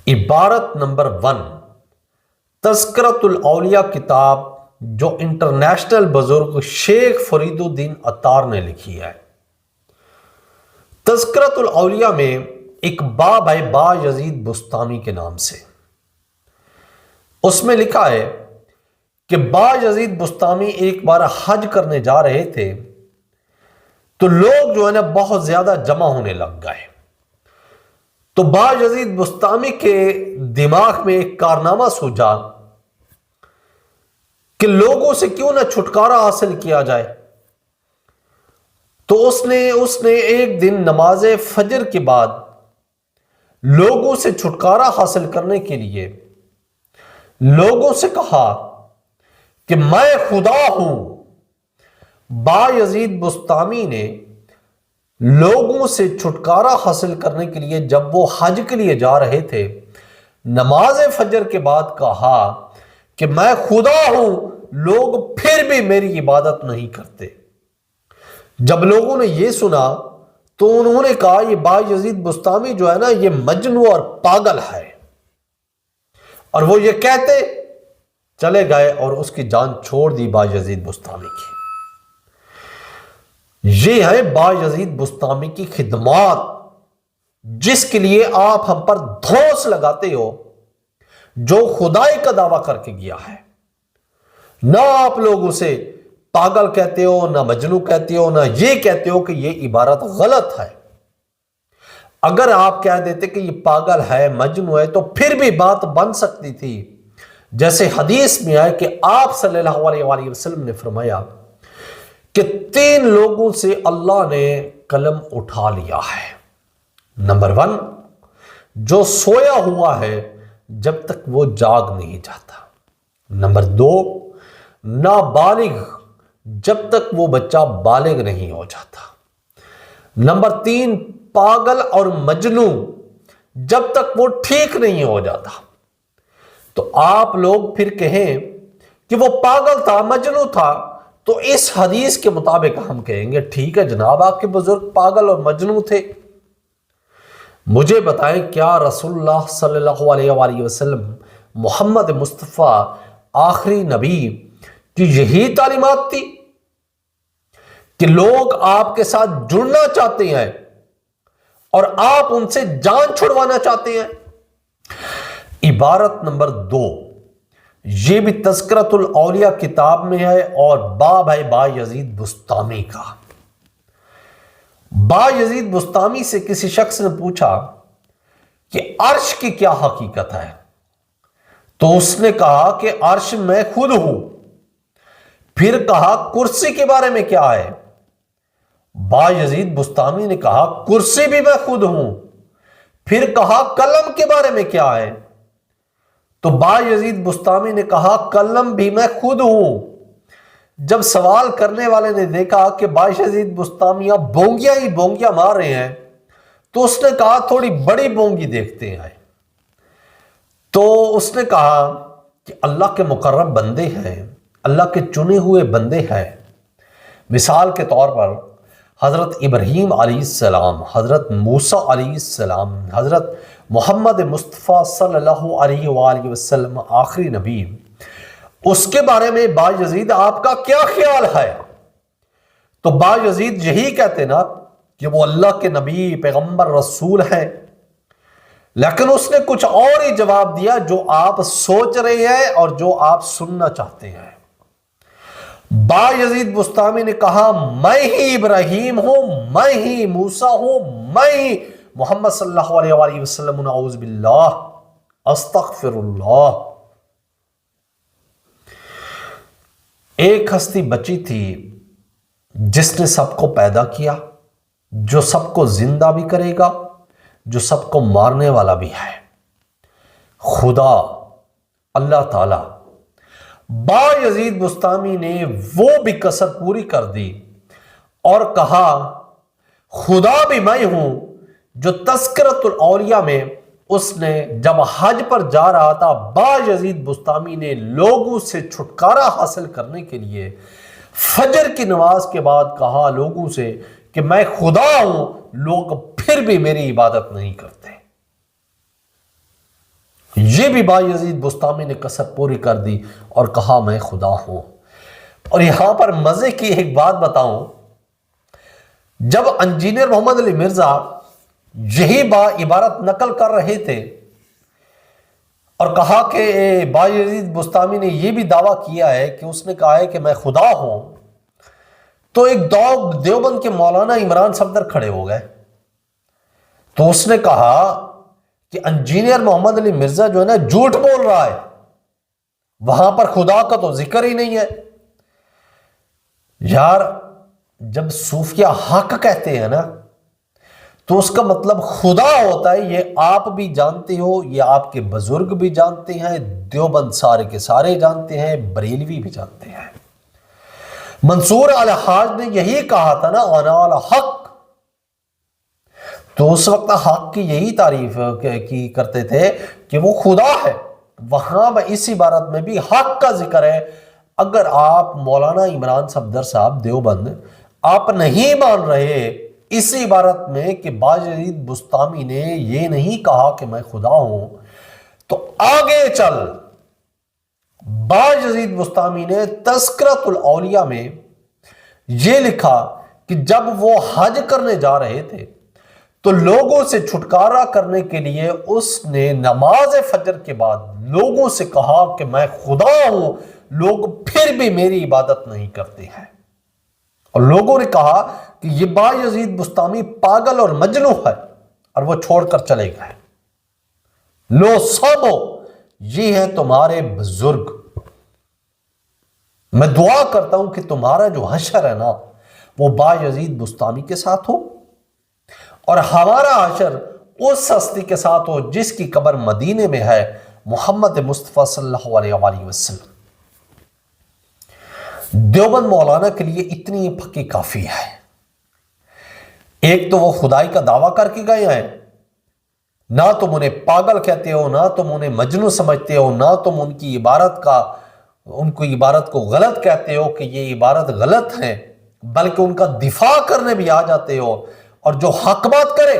عبارت نمبر 1، تذکرۃ الاولیاء کتاب جو انٹرنیشنل بزرگ شیخ فرید الدین عطار نے لکھی ہے۔ تذکرۃ الاولیاء میں ایک باب ہے با یزید بسطامی کے نام سے۔ اس میں لکھا ہے کہ با یزید بسطامی ایک بار حج کرنے جا رہے تھے تو لوگ جو ہے نا بہت زیادہ جمع ہونے لگ گئے، تو با یزید بسطامی کے دماغ میں ایک کارنامہ سوچا کہ لوگوں سے کیوں نہ چھٹکارا حاصل کیا جائے۔ تو اس نے ایک دن نماز فجر کے بعد لوگوں سے چھٹکارا حاصل کرنے کے لیے لوگوں سے کہا کہ میں خدا ہوں۔ با یزید بسطامی نے لوگوں سے چھٹکارا حاصل کرنے کے لیے جب وہ حج کے لیے جا رہے تھے نماز فجر کے بعد کہا کہ میں خدا ہوں، لوگ پھر بھی میری عبادت نہیں کرتے۔ جب لوگوں نے یہ سنا تو انہوں نے کہا یہ با یزید بسطامی جو ہے نا یہ مجنون اور پاگل ہے، اور وہ یہ کہتے چلے گئے اور اس کی جان چھوڑ دی با یزید بسطامی کی۔ یہ ہے با یزید بسطامی کی خدمات جس کے لیے آپ ہم پر دھوس لگاتے ہو، جو خدائی کا دعویٰ کر کے گیا ہے۔ نہ آپ لوگوں سے پاگل کہتے ہو، نہ مجنون کہتے ہو، نہ یہ کہتے ہو کہ یہ عبارت غلط ہے۔ اگر آپ کہہ دیتے کہ یہ پاگل ہے، مجنون ہے، تو پھر بھی بات بن سکتی تھی، جیسے حدیث میں آئے کہ آپ صلی اللہ علیہ وآلہ وسلم نے فرمایا کہ 3 لوگوں سے اللہ نے قلم اٹھا لیا ہے۔ نمبر 1، جو سویا ہوا ہے جب تک وہ جاگ نہیں جاتا۔ نمبر 2، نابالغ جب تک وہ بچہ بالغ نہیں ہو جاتا۔ نمبر 3، پاگل اور مجنون جب تک وہ ٹھیک نہیں ہو جاتا۔ تو آپ لوگ پھر کہیں کہ وہ پاگل تھا، مجنون تھا، تو اس حدیث کے مطابق ہم کہیں گے ٹھیک ہے جناب، آپ کے بزرگ پاگل اور مجنون تھے۔ مجھے بتائیں کیا رسول اللہ صلی اللہ علیہ وآلہ وسلم محمد مصطفیٰ آخری نبی کی یہی تعلیمات تھی کہ لوگ آپ کے ساتھ جڑنا چاہتے ہیں اور آپ ان سے جان چھڑوانا چاہتے ہیں؟ عبارت نمبر 2، یہ بھی تذکرۃ الاولیاء کتاب میں ہے اور باب ہے با یزید بسطامی کا۔ با یزید بسطامی سے کسی شخص نے پوچھا کہ عرش کی کیا حقیقت ہے؟ تو اس نے کہا کہ عرش میں خود ہوں۔ پھر کہا کرسی کے بارے میں کیا ہے؟ با یزید بسطامی نے کہا کرسی بھی میں خود ہوں۔ پھر کہا قلم کے بارے میں کیا ہے؟ تو با یزید بسطامی نے کہا قلم بھی میں خود ہوں۔ جب سوال کرنے والے نے دیکھا کہ با یزید بسطامی بونگیاں ہی بونگیاں مار رہے ہیں تو اس نے کہا تھوڑی بڑی بونگی دیکھتے ہیں۔ تو اس نے کہا کہ اللہ کے مقرب بندے ہیں، اللہ کے چنے ہوئے بندے ہیں۔ مثال کے طور پر حضرت ابراہیم علیہ السلام، حضرت موسیٰ علیہ السلام، حضرت محمد مصطفیٰ صلی اللہ علیہ وآلہ وسلم آخری نبی، اس کے بارے میں با یزید آپ کا کیا خیال ہے؟ تو با یزید یہی کہتے نا کہ وہ اللہ کے نبی، پیغمبر، رسول ہیں، لیکن اس نے کچھ اور ہی جواب دیا جو آپ سوچ رہے ہیں اور جو آپ سننا چاہتے ہیں۔ با یزید بسطامی نے کہا میں ہی ابراہیم ہوں، میں ہی موسیٰ ہوں، میں ہی محمد صلی اللہ علیہ وآلہ وسلم، نعوذ باللہ، استغفر اللہ۔ ایک ہستی بچی تھی جس نے سب کو پیدا کیا، جو سب کو زندہ بھی کرے گا، جو سب کو مارنے والا بھی ہے، خدا اللہ تعالی۔ با یزید بسطامی نے وہ بھی کسر پوری کر دی اور کہا خدا بھی میں ہوں، جو تذکرۃ الاولیاء میں اس نے جب حج پر جا رہا تھا با یزید بسطامی نے لوگوں سے چھٹکارا حاصل کرنے کے لیے فجر کی نماز کے بعد کہا لوگوں سے کہ میں خدا ہوں، لوگ پھر بھی میری عبادت نہیں کرتے۔ یہ بھی بایزید بسطامی نے کسر پوری کر دی اور کہا میں خدا ہوں۔ اور یہاں پر مزے کی ایک بات بتاؤں، جب انجینئر محمد علی مرزا یہی عبارت نقل کر رہے تھے اور کہا کہ بایزید بسطامی نے یہ بھی دعویٰ کیا ہے کہ اس نے کہا ہے کہ میں خدا ہوں، تو ایک دیوبند کے مولانا عمران صفدر کھڑے ہو گئے، تو اس نے کہا کہ انجینئر محمد علی مرزا جو ہے نا جھوٹ بول رہا ہے، وہاں پر خدا کا تو ذکر ہی نہیں ہے۔ یار جب صوفیہ حق کہتے ہیں نا تو اس کا مطلب خدا ہوتا ہے، یہ آپ بھی جانتے ہو، یہ آپ کے بزرگ بھی جانتے ہیں، دیوبند سارے کے سارے جانتے ہیں، بریلوی بھی جانتے ہیں۔ منصور الحاج نے یہی کہا تھا نا انا الحق، تو اس وقت حق کی یہی تعریف کی کرتے تھے کہ وہ خدا ہے۔ وہاں اس عبارت میں بھی حق کا ذکر ہے۔ اگر آپ مولانا عمران صفدر صاحب دیوبند آپ نہیں مان رہے اس عبارت میں کہ بایزید بسطامی نے یہ نہیں کہا کہ میں خدا ہوں، تو آگے چل بایزید بسطامی نے تذکرۃ الاولیاء میں یہ لکھا کہ جب وہ حج کرنے جا رہے تھے تو لوگوں سے چھٹکارا کرنے کے لیے اس نے نماز فجر کے بعد لوگوں سے کہا کہ میں خدا ہوں، لوگ پھر بھی میری عبادت نہیں کرتے ہیں، اور لوگوں نے کہا کہ یہ بایزید بسطامی پاگل اور مجنوں ہے، اور وہ چھوڑ کر چلے گئے۔ لو سامو، یہ ہیں تمہارے بزرگ، میں دعا کرتا ہوں کہ تمہارا جو حشر ہے نا وہ بایزید بسطامی کے ساتھ ہو، اور ہمارا حشر اس ہستی کے ساتھ ہو جس کی قبر مدینے میں ہے، محمد مصطفیٰ صلی اللہ علیہ وآلہ وسلم۔ دیوبند مولانا کے لیے اتنی پکی کافی ہے۔ ایک تو وہ خدائی کا دعویٰ کر کے گئے ہیں، نہ تم انہیں پاگل کہتے ہو، نہ تم انہیں مجنون سمجھتے ہو، نہ تم ان کی عبارت کو غلط کہتے ہو کہ یہ عبارت غلط ہے، بلکہ ان کا دفاع کرنے بھی آ جاتے ہو، اور جو حق بات کرے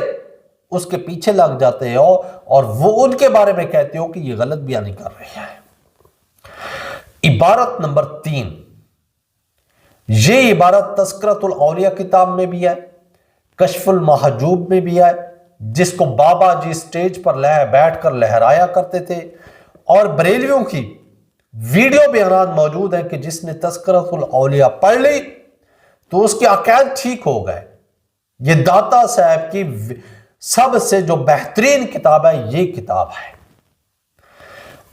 اس کے پیچھے لگ جاتے ہو اور وہ ان کے بارے میں کہتے ہو کہ یہ غلط بیانی کر رہے ہیں۔ عبارت نمبر 3، یہ عبارت تذکرۃ الاولیاء کتاب میں بھی ہے، کشف المحجوب میں بھی ہے، جس کو بابا جی سٹیج پر بیٹھ کر لہرایا کرتے تھے، اور بریلویوں کی ویڈیو بیانات موجود ہیں کہ جس نے تذکرۃ الاولیاء پڑھ لی تو اس کے عقائد ٹھیک ہو گئے۔ یہ داتا صاحب کی سب سے جو بہترین کتاب ہے یہ کتاب ہے،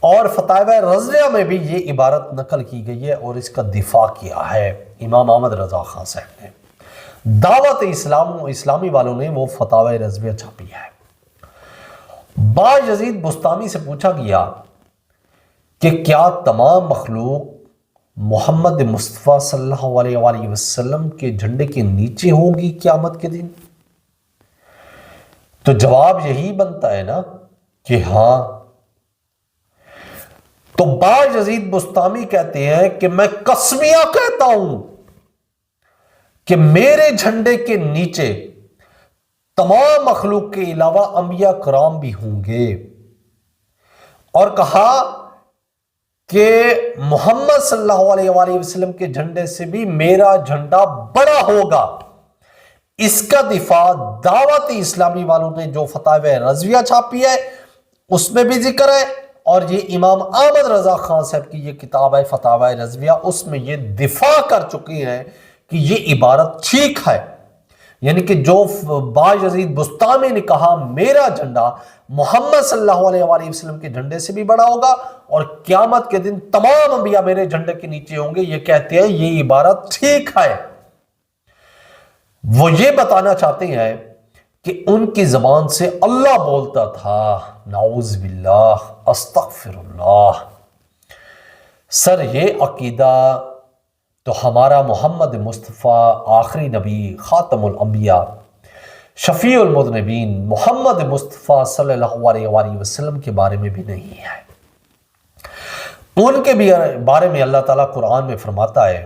اور فتاوی رضویہ میں بھی یہ عبارت نقل کی گئی ہے اور اس کا دفاع کیا ہے امام احمد رضا خان صاحب نے۔ دعوت اسلامی والوں نے وہ فتاوی رضویہ چھاپی ہے۔ بایزید بسطامی سے پوچھا گیا کہ کیا تمام مخلوق محمد مصطفیٰ صلی اللہ علیہ وآلہ وسلم کے جھنڈے کے نیچے ہوگی قیامت کے دن؟ تو جواب یہی بنتا ہے نا کہ ہاں۔ تو بایزید بسطامی کہتے ہیں کہ میں قسمیہ کہتا ہوں کہ میرے جھنڈے کے نیچے تمام مخلوق کے علاوہ انبیاء کرام بھی ہوں گے، اور کہا کہ محمد صلی اللہ علیہ وآلہ وسلم کے جھنڈے سے بھی میرا جھنڈا بڑا ہوگا۔ اس کا دفاع دعوت اسلامی والوں نے جو فتاوی رضویہ چھاپی ہے اس میں بھی ذکر ہے، اور یہ امام احمد رضا خان صاحب کی یہ کتاب ہے فتاوی رضویہ، اس میں یہ دفاع کر چکی ہیں کہ یہ عبارت ٹھیک ہے، یعنی کہ جو بایزید بسطامی نے کہا میرا جھنڈا محمد صلی اللہ علیہ وآلہ وسلم کے جھنڈے سے بھی بڑا ہوگا اور قیامت کے دن تمام انبیاء میرے جھنڈے کے نیچے ہوں گے، یہ کہتے ہیں یہ عبارت ٹھیک ہے۔ وہ یہ بتانا چاہتے ہیں کہ ان کی زبان سے اللہ بولتا تھا، نعوذ باللہ، استغفر اللہ۔ سر یہ عقیدہ تو ہمارا محمد مصطفیٰ آخری نبی خاتم الانبیاء شفیع المذنبین محمد مصطفیٰ صلی اللہ علیہ وآلہ وسلم کے بارے میں بھی نہیں ہے۔ ان کے بارے میں اللہ تعالیٰ قرآن میں فرماتا ہے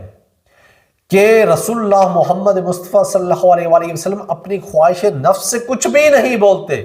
کہ رسول اللہ محمد مصطفیٰ صلی اللہ علیہ وآلہ وسلم اپنی خواہش نفس سے کچھ بھی نہیں بولتے،